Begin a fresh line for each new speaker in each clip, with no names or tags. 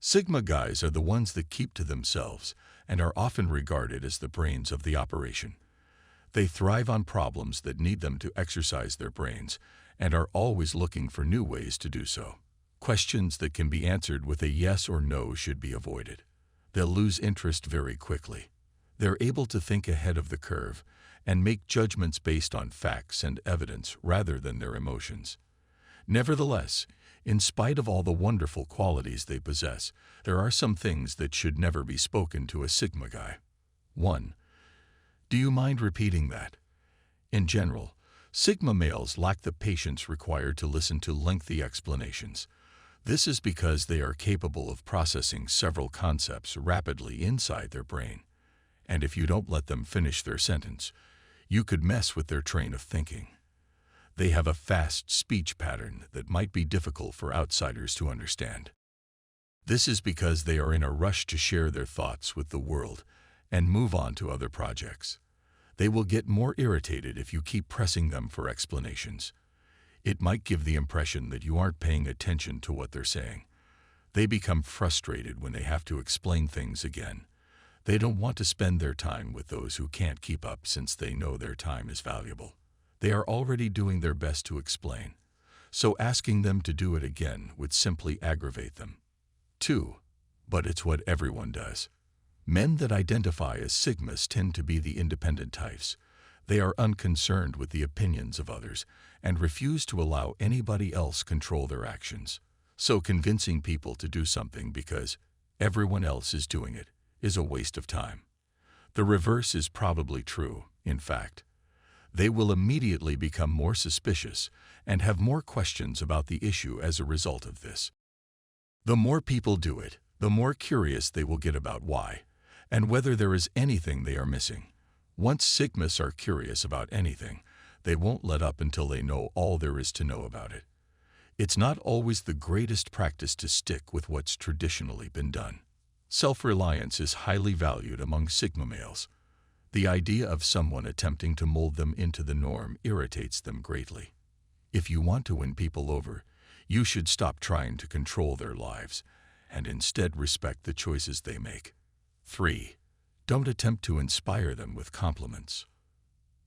Sigma guys are the ones that keep to themselves and are often regarded as the brains of the operation. They thrive on problems that need them to exercise their brains and are always looking for new ways to do so. Questions that can be answered with a yes or no should be avoided. They'll lose interest very quickly. They're able to think ahead of the curve and make judgments based on facts and evidence rather than their emotions. Nevertheless, in spite of all the wonderful qualities they possess, there are some things that should never be spoken to a Sigma guy. 1. Do you mind repeating that? In general, Sigma males lack the patience required to listen to lengthy explanations. This is because they are capable of processing several concepts rapidly inside their brain. And if you don't let them finish their sentence, you could mess with their train of thinking. They have a fast speech pattern that might be difficult for outsiders to understand. This is because they are in a rush to share their thoughts with the world and move on to other projects. They will get more irritated if you keep pressing them for explanations. It might give the impression that you aren't paying attention to what they're saying. They become frustrated when they have to explain things again. They don't want to spend their time with those who can't keep up since they know their time is valuable. They are already doing their best to explain, so asking them to do it again would simply aggravate them. 2. But it's what everyone does. Men that identify as Sigmas tend to be the independent types. They are unconcerned with the opinions of others and refuse to allow anybody else control their actions. So convincing people to do something because everyone else is doing it is a waste of time. The reverse is probably true, in fact. They will immediately become more suspicious and have more questions about the issue as a result of this. The more people do it, the more curious they will get about why and whether there is anything they are missing. Once Sigmas are curious about anything, they won't let up until they know all there is to know about it. It's not always the greatest practice to stick with what's traditionally been done. Self-reliance is highly valued among Sigma males. The idea of someone attempting to mold them into the norm irritates them greatly. If you want to win people over, you should stop trying to control their lives and instead respect the choices they make. 3. Don't attempt to inspire them with compliments.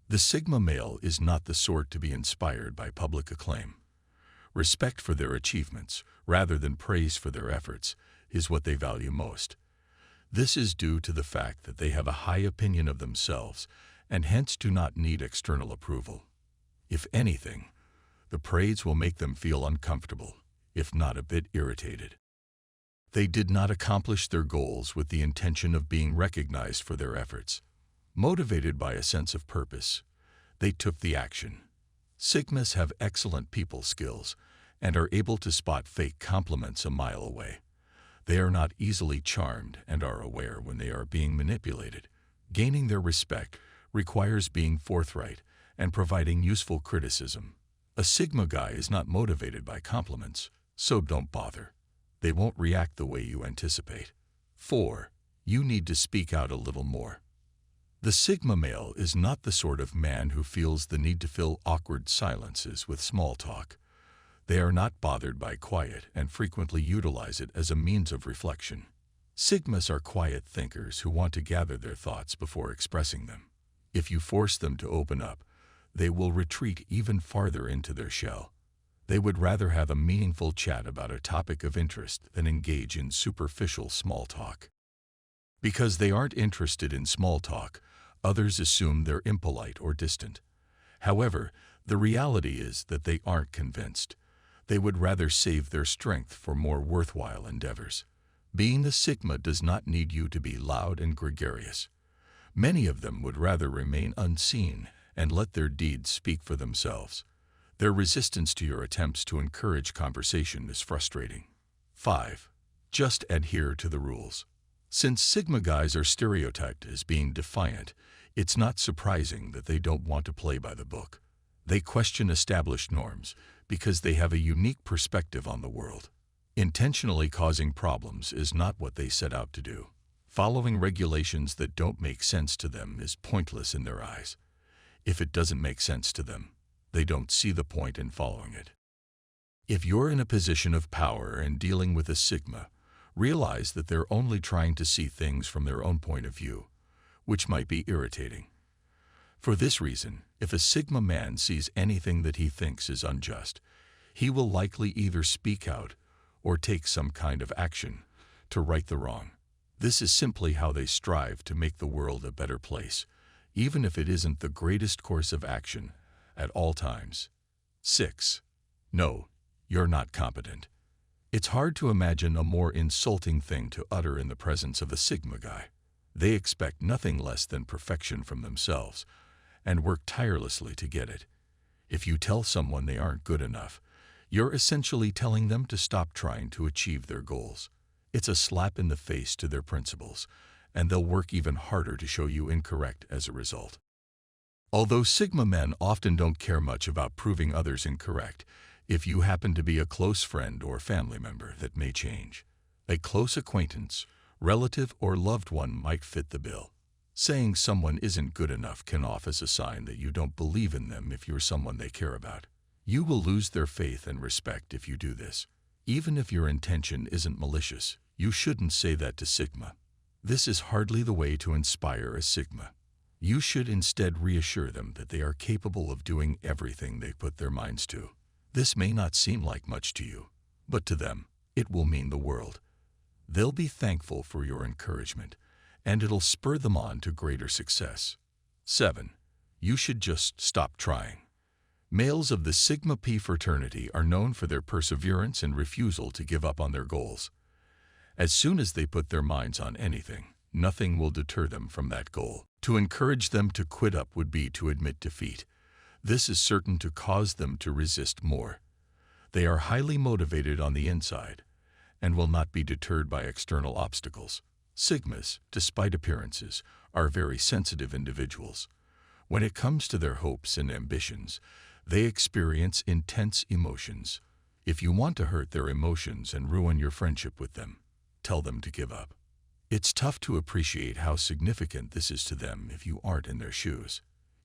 The Sigma male is not the sort to be inspired by public acclaim. Respect for their achievements, rather than praise for their efforts, is what they value most. This is due to the fact that they have a high opinion of themselves and hence do not need external approval. If anything, the praise will make them feel uncomfortable, if not a bit irritated. They did not accomplish their goals with the intention of being recognized for their efforts. Motivated by a sense of purpose, they took the action. Sigmas have excellent people skills and are able to spot fake compliments a mile away. They are not easily charmed and are aware when they are being manipulated. Gaining their respect requires being forthright and providing useful criticism. A Sigma guy is not motivated by compliments, so don't bother. They won't react the way you anticipate. 4. You need to speak out a little more. The Sigma male is not the sort of man who feels the need to fill awkward silences with small talk. They are not bothered by quiet and frequently utilize it as a means of reflection. Sigmas are quiet thinkers who want to gather their thoughts before expressing them. If you force them to open up, they will retreat even farther into their shell. They would rather have a meaningful chat about a topic of interest than engage in superficial small talk. Because they aren't interested in small talk, others assume they're impolite or distant. However, the reality is that they aren't convinced. They would rather save their strength for more worthwhile endeavors. Being a Sigma does not need you to be loud and gregarious. Many of them would rather remain unseen and let their deeds speak for themselves. Their resistance to your attempts to encourage conversation is frustrating. 5. Just adhere to the rules. Since Sigma guys are stereotyped as being defiant, it's not surprising that they don't want to play by the book. They question established norms because they have a unique perspective on the world. Intentionally causing problems is not what they set out to do. Following regulations that don't make sense to them is pointless in their eyes. If it doesn't make sense to them, they don't see the point in following it. If you're in a position of power and dealing with a Sigma, realize that they're only trying to see things from their own point of view, which might be irritating. For this reason, if a Sigma man sees anything that he thinks is unjust, he will likely either speak out or take some kind of action to right the wrong. This is simply how they strive to make the world a better place, even if it isn't the greatest course of action at all times. 6. No, you're not competent. It's hard to imagine a more insulting thing to utter in the presence of a Sigma guy. They expect nothing less than perfection from themselves and work tirelessly to get it. If you tell someone they aren't good enough, you're essentially telling them to stop trying to achieve their goals. It's a slap in the face to their principles, and they'll work even harder to show you incorrect as a result. Although Sigma men often don't care much about proving others incorrect, if you happen to be a close friend or family member, that may change. A close acquaintance, relative, or loved one might fit the bill. Saying someone isn't good enough can offer as a sign that you don't believe in them if you're someone they care about. You will lose their faith and respect if you do this. Even if your intention isn't malicious, you shouldn't say that to Sigma. This is hardly the way to inspire a Sigma. You should instead reassure them that they are capable of doing everything they put their minds to. This may not seem like much to you, but to them, it will mean the world. They'll be thankful for your encouragement, and it'll spur them on to greater success. 7. You should just stop trying. Males of the Sigma P fraternity are known for their perseverance and refusal to give up on their goals. As soon as they put their minds on anything, nothing will deter them from that goal. To encourage them to quit up would be to admit defeat. This is certain to cause them to resist more. They are highly motivated on the inside and will not be deterred by external obstacles. Sigmas, despite appearances, are very sensitive individuals. When it comes to their hopes and ambitions, they experience intense emotions. If you want to hurt their emotions and ruin your friendship with them, tell them to give up. It's tough to appreciate how significant this is to them if you aren't in their shoes.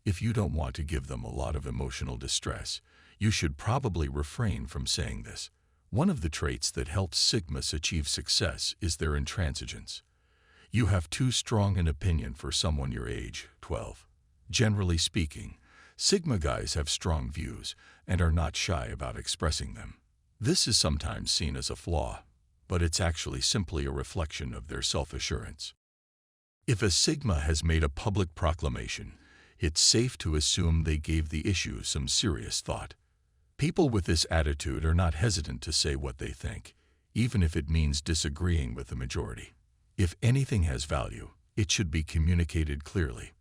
If you don't want to give them a lot of emotional distress, you should probably refrain from saying this. One of the traits that helps Sigmas achieve success is their intransigence. You have too strong an opinion for someone your age, 12. Generally speaking, Sigma guys have strong views and are not shy about expressing them. This is sometimes seen as a flaw, but it's actually simply a reflection of their self-assurance. If a Sigma has made a public proclamation, it's safe to assume they gave the issue some serious thought. People with this attitude are not hesitant to say what they think, even if it means disagreeing with the majority. If anything has value, it should be communicated clearly.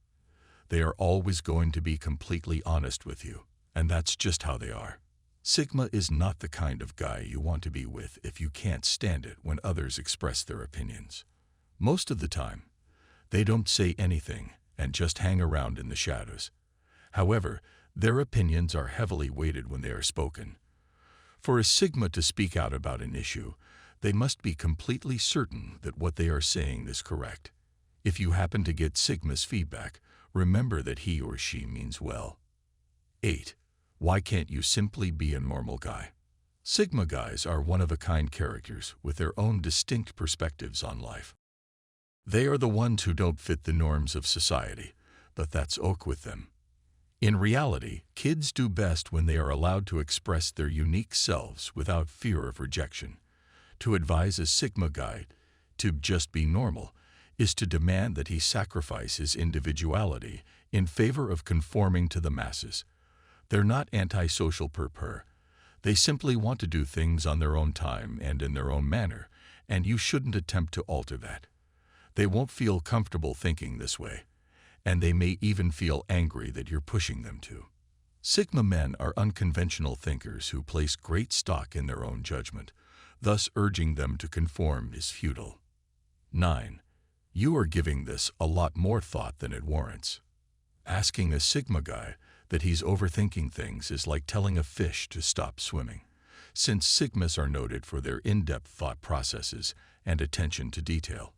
They are always going to be completely honest with you, and that's just how they are. Sigma is not the kind of guy you want to be with if you can't stand it when others express their opinions. Most of the time, they don't say anything and just hang around in the shadows. However, their opinions are heavily weighted when they are spoken. For a Sigma to speak out about an issue, they must be completely certain that what they are saying is correct. If you happen to get Sigma's feedback, remember that he or she means well. 8. Why can't you simply be a normal guy? Sigma guys are one-of-a-kind characters with their own distinct perspectives on life. They are the ones who don't fit the norms of society, but that's ok with them. In reality, kids do best when they are allowed to express their unique selves without fear of rejection. To advise a Sigma guy to just be normal is to demand that he sacrifice his individuality in favor of conforming to the masses. They're not antisocial per. They simply want to do things on their own time and in their own manner, and you shouldn't attempt to alter that. They won't feel comfortable thinking this way, and they may even feel angry that you're pushing them to. Sigma men are unconventional thinkers who place great stock in their own judgment, thus urging them to conform is futile. 9. You are giving this a lot more thought than it warrants. Asking a Sigma guy that he's overthinking things is like telling a fish to stop swimming, since Sigmas are noted for their in-depth thought processes and attention to detail.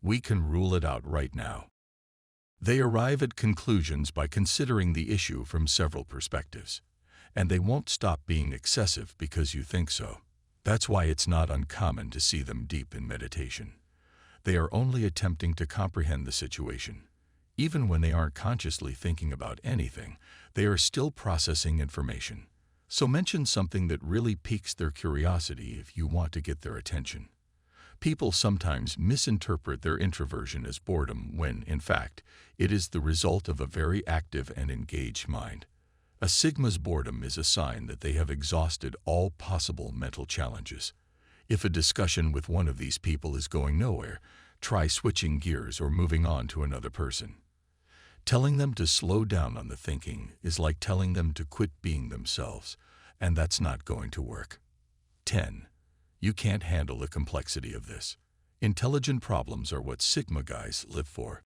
We can rule it out right now. They arrive at conclusions by considering the issue from several perspectives, and they won't stop being excessive because you think so. That's why it's not uncommon to see them deep in meditation. They are only attempting to comprehend the situation. Even when they aren't consciously thinking about anything, they are still processing information. So mention something that really piques their curiosity if you want to get their attention. People sometimes misinterpret their introversion as boredom when, in fact, it is the result of a very active and engaged mind. A Sigma's boredom is a sign that they have exhausted all possible mental challenges. If a discussion with one of these people is going nowhere, try switching gears or moving on to another person. Telling them to slow down on the thinking is like telling them to quit being themselves, and that's not going to work. 10. You can't handle the complexity of this. Intelligent problems are what Sigma guys live for.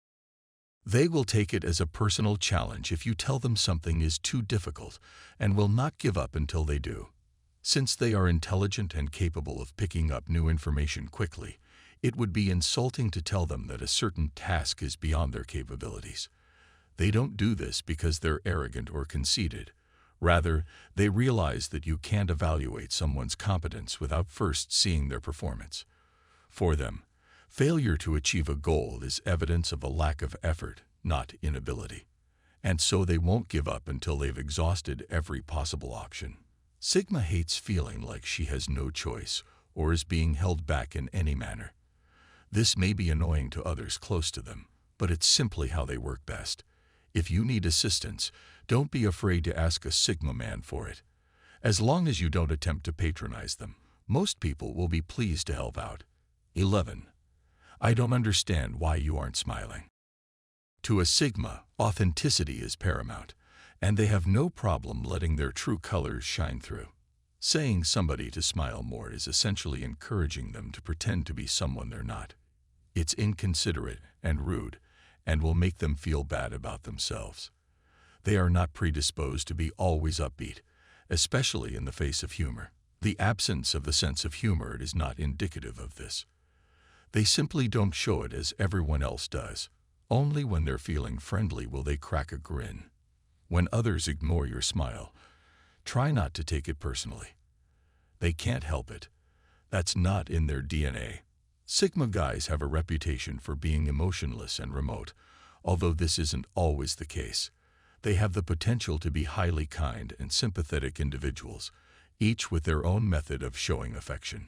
They will take it as a personal challenge if you tell them something is too difficult and will not give up until they do. Since they are intelligent and capable of picking up new information quickly, it would be insulting to tell them that a certain task is beyond their capabilities. They don't do this because they're arrogant or conceited. Rather, they realize that you can't evaluate someone's competence without first seeing their performance. For them, failure to achieve a goal is evidence of a lack of effort, not inability. And so they won't give up until they've exhausted every possible option. Sigma hates feeling like she has no choice or is being held back in any manner. This may be annoying to others close to them, but it's simply how they work best. If you need assistance, don't be afraid to ask a Sigma man for it. As long as you don't attempt to patronize them, most people will be pleased to help out. 11. I don't understand why you aren't smiling. To a Sigma, authenticity is paramount, and they have no problem letting their true colors shine through. Saying somebody to smile more is essentially encouraging them to pretend to be someone they're not. It's inconsiderate and rude, and will make them feel bad about themselves. They are not predisposed to be always upbeat, especially in the face of humor. The absence of the sense of humor is not indicative of this. They simply don't show it as everyone else does. Only when they're feeling friendly will they crack a grin. When others ignore your smile, try not to take it personally. They can't help it. That's not in their DNA. Sigma guys have a reputation for being emotionless and remote, although this isn't always the case. They have the potential to be highly kind and sympathetic individuals, each with their own method of showing affection.